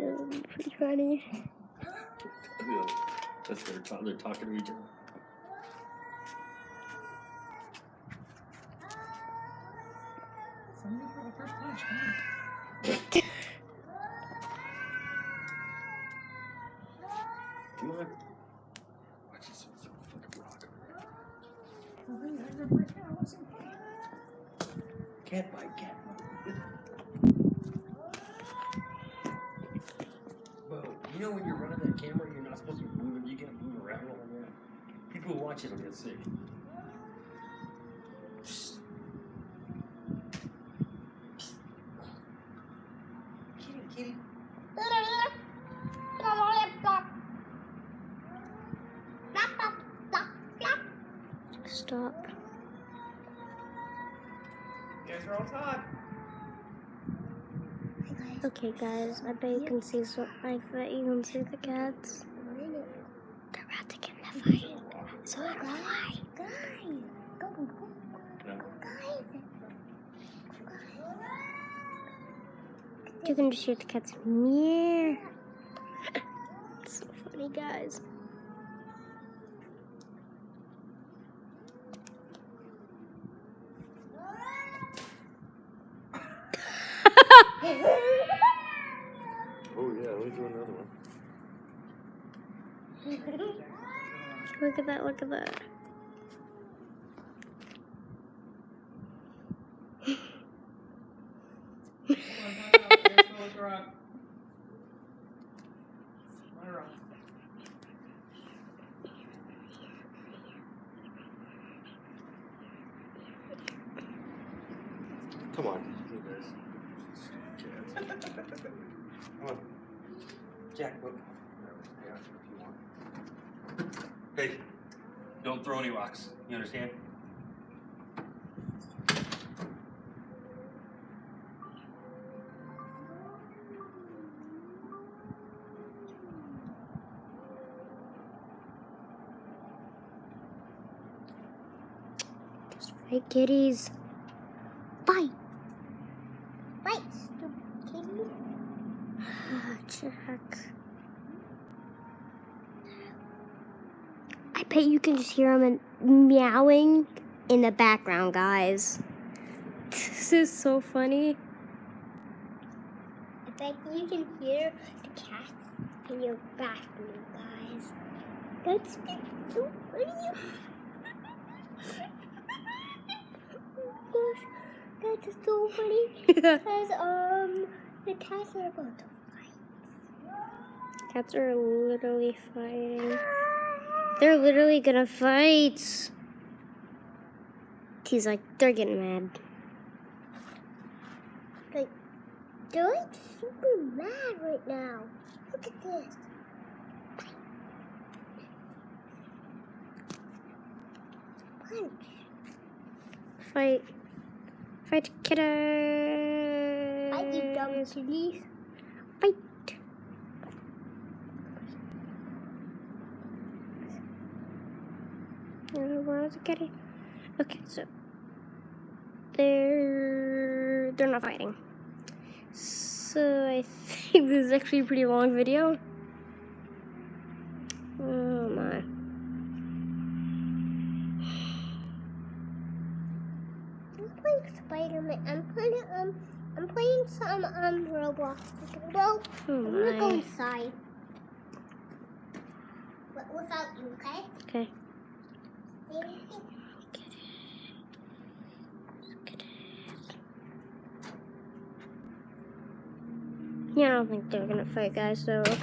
because it's pretty funny. That's they're talking to each other. Somebody for the first punch, come on. Come on. Watch this fucking rock. Can't bite. Bro, you know when you're running that camera, you're not supposed to be moving. You can't move around like that. People who watch it will get sick. Kitty. Stop. You guys are all tied. Okay, guys, I bet you can see the cats. They're about to get in a fight. So I don't fly. No. You can just hear the cats meow. It's so funny, guys. Oh yeah, let me do another one. Look at that, look at that. Come on. Come on. Jack, look. Hey, don't throw any rocks. You understand? Just fight kitties. Bite. Bite, stupid kitty. Jack. I bet you can just hear them meowing in the background, guys. This is so funny. I bet you can hear the cats in your bathroom, guys. That's so funny. Oh gosh, that's so funny. Because the cats are about to fight. Cats are literally fighting. They're literally gonna fight. He's like, they're getting mad. Like, they're like super mad right now. Look at this. Punch. Fight. Fight kitties. Fight, you dumb kitties. Fight. Where's the kitty? Okay, so they're not fighting. So I think this is actually a pretty long video. Oh my. I'm playing Spider-Man. I'm playing some Roblox. Well, Oh I'm gonna go my. inside. But without you, okay? Okay. Stay with me. Yeah, I don't think they're gonna fight, guys, so okay.